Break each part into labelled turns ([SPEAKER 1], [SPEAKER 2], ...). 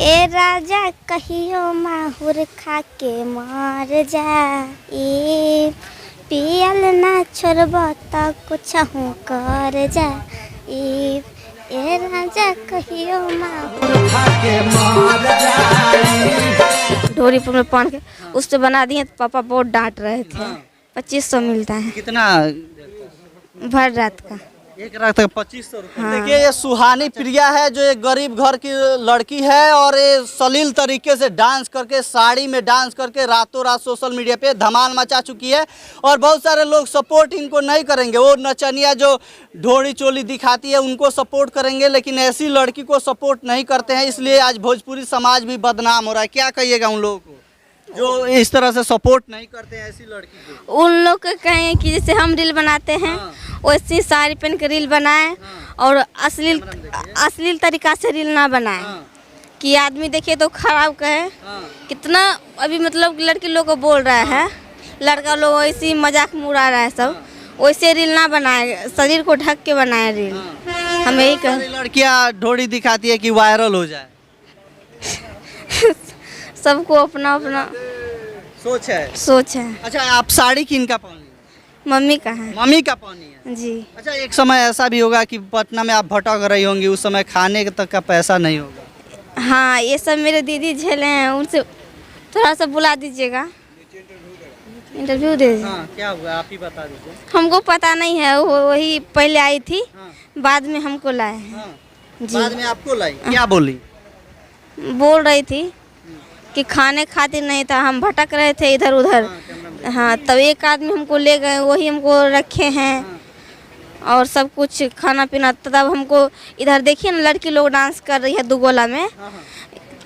[SPEAKER 1] ए राजा कहियो माहुर खा के मर जा ए पियल ना छोड़ब त कुछहु कर जा ए राजा कहियो माहुर खा के मर जा। डोरीपुर में पान के उससे बना दिए तो पापा बहुत डांट रहे थे। 2500 मिलता है।
[SPEAKER 2] कितना?
[SPEAKER 1] भर रात का
[SPEAKER 2] एक रात का 2500 रुपये। देखिए ये सुहानी प्रिया है जो एक गरीब घर की लड़की है और ये सलील तरीके से डांस करके साड़ी में डांस करके रातों रात सोशल मीडिया पे धमाल मचा चुकी है और बहुत सारे लोग सपोर्ट इनको नहीं करेंगे। वो नचनिया जो ढोड़ी चोली दिखाती है उनको सपोर्ट करेंगे, लेकिन ऐसी लड़की को सपोर्ट नहीं करते हैं, इसलिए आज भोजपुरी समाज भी बदनाम हो रहा है। क्या कहिएगा उन लोगों को जो इस तरह से सपोर्ट नहीं करते हैं ऐसी लड़की को?
[SPEAKER 1] उन लोग को कहें कि जैसे हम रील बनाते हैं वैसी साड़ी पहन के रील बनाए और अश्लील तरीका से रील ना बनाए कि आदमी देखे तो खराब कहे। कितना अभी मतलब लड़की लोग को बोल रहा है, लड़का लोग ऐसी मजाक में उड़ा रहा है सब, वैसे रील ना बनाए, शरीर को ढक के बनाए रील। हम यही कहें।
[SPEAKER 2] लड़कियां ढोड़ी दिखाती है कि वायरल हो जाए।
[SPEAKER 1] सबको अपना अपना सोच है।
[SPEAKER 2] अच्छा आप साड़ी किन का पहनी?
[SPEAKER 1] मम्मी का है।
[SPEAKER 2] मम्मी का पहनी है
[SPEAKER 1] जी।
[SPEAKER 2] अच्छा एक समय ऐसा भी होगा कि पटना में आप भटक रही होंगी, उस समय खाने तक का पैसा नहीं होगा।
[SPEAKER 1] हाँ ये सब मेरे दीदी झेले हैं, उनसे थोड़ा सा बुला दीजिएगा, इंटरव्यू दे दीजिए।
[SPEAKER 2] हाँ, क्या हुआ आप ही बता दीजिए।
[SPEAKER 1] हमको पता नहीं है, वही पहले आई थी। बाद में हमको लाए हैं। जी।
[SPEAKER 2] बाद में आपको लाई? क्या बोली?
[SPEAKER 1] बोल रही थी कि खाने खातिर नहीं था, हम भटक रहे थे इधर उधर। हाँ तब एक आदमी हमको ले गए, वही हमको रखे हैं और सब कुछ खाना पीना। तब हमको इधर देखिए ना लड़की लोग डांस कर रही है दुगोला में,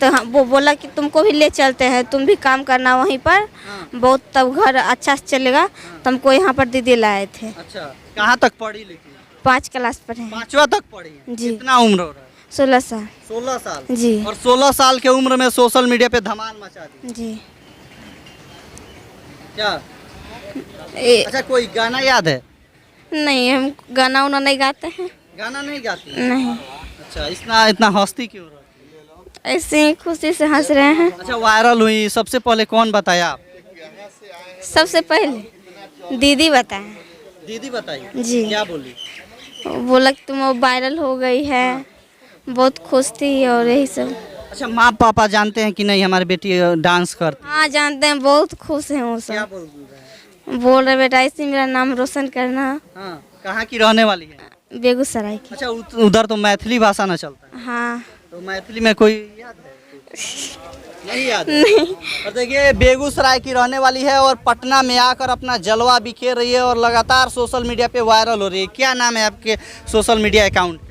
[SPEAKER 1] तो वो बोला कि तुमको भी ले चलते हैं, तुम भी काम करना वहीं पर, बहुत तब घर अच्छा से चलेगा। तो हमको यहाँ पर दीदी लाए थे।
[SPEAKER 2] अच्छा कहाँ तक पढ़ी लिखी?
[SPEAKER 1] 5 क्लास पर है।
[SPEAKER 2] 5वां तक पढ़ी है?
[SPEAKER 1] जी।
[SPEAKER 2] कितना उम्र हो रहा है?
[SPEAKER 1] 16 साल।
[SPEAKER 2] 16 साल
[SPEAKER 1] जी।
[SPEAKER 2] और 16 साल के उम्र में सोशल मीडिया पे धमाल मचा दी।
[SPEAKER 1] जी।
[SPEAKER 2] क्या? अच्छा कोई गाना याद है?
[SPEAKER 1] नहीं हम गाना उना नहीं गाते हैं।
[SPEAKER 2] गाना नहीं गाती?
[SPEAKER 1] नहीं।
[SPEAKER 2] अच्छा इतना हंसती क्यों रही?
[SPEAKER 1] ऐसे ही खुशी से हंस रहे हैं।
[SPEAKER 2] अच्छा वायरल हुई सबसे पहले कौन बताया आप?
[SPEAKER 1] सबसे पहले दीदी बताए।
[SPEAKER 2] दीदी बताई?
[SPEAKER 1] जी।
[SPEAKER 2] क्या बोली?
[SPEAKER 1] बोला कि तुम वायरल हो गई है, बहुत खुश थी और यही सब।
[SPEAKER 2] अच्छा माँ पापा जानते हैं कि नहीं हमारी बेटी डांस करती?
[SPEAKER 1] हाँ जानते हैं, बहुत खुश हैं वो
[SPEAKER 2] क्या
[SPEAKER 1] सब। बोल रहे बेटा इसी मेरा नाम रोशन करना।
[SPEAKER 2] हाँ कहाँ की रहने वाली है?
[SPEAKER 1] बेगूसराय की।
[SPEAKER 2] अच्छा उधर तो मैथिली भाषा ना चलता है?
[SPEAKER 1] हाँ।
[SPEAKER 2] तो मैथिली में कोई याद है? नहीं याद है?
[SPEAKER 1] नहीं।
[SPEAKER 2] और देखिए बेगूसराय की रहने वाली है और पटना में आकर अपना जलवा बिखेर रही है और लगातार सोशल मीडिया पे वायरल हो रही है। क्या नाम है आपके सोशल मीडिया अकाउंट का?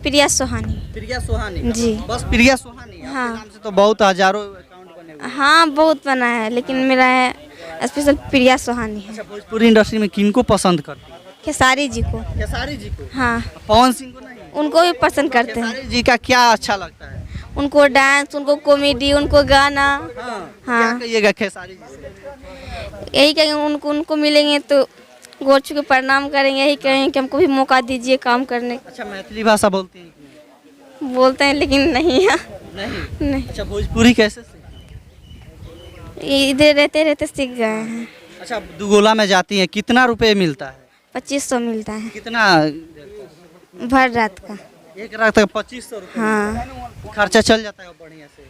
[SPEAKER 1] प्रिया सोहानी।
[SPEAKER 2] प्रिया सोहानी?
[SPEAKER 1] जी।
[SPEAKER 2] बस प्रिया सोहानी?
[SPEAKER 1] हाँ।
[SPEAKER 2] आपके नाम से तो बहुत हजारों अकाउंट बने हुए हैं।
[SPEAKER 1] हाँ बहुत बना है, लेकिन मेरा है स्पेशल प्रिया सोहानी है।
[SPEAKER 2] अच्छा भोजपुरी इंडस्ट्री में किनको पसंद करती है?
[SPEAKER 1] खेसारी जी को।
[SPEAKER 2] खेसारी जी को?
[SPEAKER 1] हाँ
[SPEAKER 2] पवन सिंह को नहीं?
[SPEAKER 1] उनको भी पसंद करते हैं।
[SPEAKER 2] खेसारी जी का क्या अच्छा लगता है?
[SPEAKER 1] उनको डांस, उनको कॉमेडी, उनको गाना।
[SPEAKER 2] हाँ।
[SPEAKER 1] हाँ।
[SPEAKER 2] क्या कहिएगा खेसारी जी से?
[SPEAKER 1] यही कहेंगे उनको मिलेंगे तो गोर छू के प्रणाम करेंगे, यही कहेंगे कि हमको भी मौका दीजिए काम करने।
[SPEAKER 2] अच्छा मैथिली भाषा बोलती हैं कि नहीं?
[SPEAKER 1] बोलते हैं लेकिन नहीं है।
[SPEAKER 2] नहीं। अच्छा भोजपुरी कैसे सीखी?
[SPEAKER 1] इधर रहते रहते सीख गए हैं।
[SPEAKER 2] अच्छा दुगोला में जाती हैं, कितना रुपए मिलता है?
[SPEAKER 1] 2500 मिलता है।
[SPEAKER 2] कितना?
[SPEAKER 1] भर रात का।
[SPEAKER 2] एक रात का 2500 रुपये?
[SPEAKER 1] हाँ
[SPEAKER 2] खर्चा चल जाता है बढ़िया से?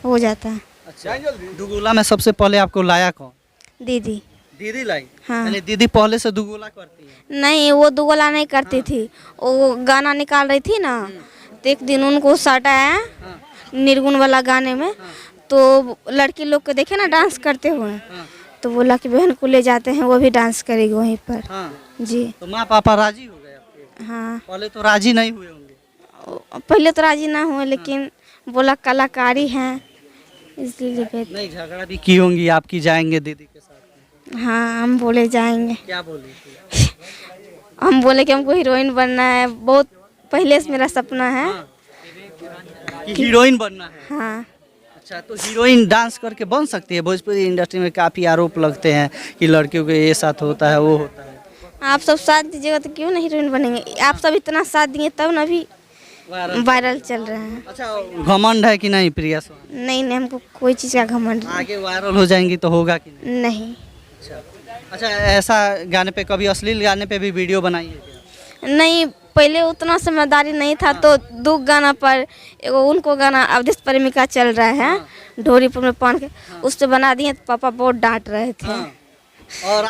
[SPEAKER 1] हो जाता है।
[SPEAKER 2] अच्छा दुगोला में सबसे पहले आपको लाया कौन?
[SPEAKER 1] दीदी।
[SPEAKER 2] दीदी लाई?
[SPEAKER 1] हाँ।
[SPEAKER 2] यानी दीदी पहले से दुगोला करती है?
[SPEAKER 1] नहीं वो दुगोला नहीं करती थी, वो गाना निकाल रही थी ना, तो एक दिन उनको साटा है निर्गुण वाला गाने में, तो लड़की लोग को देखे ना डांस करते हुए, तो बोला कि बहन को ले जाते हैं, वो भी डांस करेगी वहीं पर। जी।
[SPEAKER 2] तो माँ पापा राजी हो गए आपके?
[SPEAKER 1] हाँ
[SPEAKER 2] पहले तो राजी नहीं हुए होंगे?
[SPEAKER 1] पहले तो राजी ना हुए, लेकिन बोला कलाकारी है इसलिए।
[SPEAKER 2] नहीं झगड़ा भी की होंगी आपकी, जाएंगे दीदी के साथ में?
[SPEAKER 1] हाँ हम बोले जाएंगे।
[SPEAKER 2] क्या बोली थी?
[SPEAKER 1] हम बोले कि हमको हीरोइन बनना है, बहुत पहले से मेरा सपना है।
[SPEAKER 2] कि हीरोइन बनना है?
[SPEAKER 1] हाँ।
[SPEAKER 2] अच्छा तो हीरोइन डांस करके बन सकती है? भोजपुरी इंडस्ट्री में काफ़ी आरोप लगते हैं कि लड़कियों के ये साथ होता है वो होता है।
[SPEAKER 1] आप सब साथ दीजिएगा तो क्यों नहीं हीरोइन बनेंगे? आप सब इतना साथ दिए तब ना भी वायरल चल रहा है।
[SPEAKER 2] अच्छा, घमंड है कि नहीं प्रिया सुहानी?
[SPEAKER 1] नहीं नहीं, हमको कोई चीज़ का घमंड
[SPEAKER 2] आगे वायरल हो जाएंगी तो होगा कि नहीं?
[SPEAKER 1] नहीं।
[SPEAKER 2] अच्छा अच्छा, ऐसा गाने पे कभी अश्लील गाने पे भी वीडियो बनाई है क्या?
[SPEAKER 1] नहीं, पहले उतना समझदारी नहीं था तो दुख गाना पर एगो उनको गाना अवधेश प्रेमिका चल रहा है ढोरीपुर में पान के, उससे बना दिए तो पापा बहुत डांट रहे थे।
[SPEAKER 2] और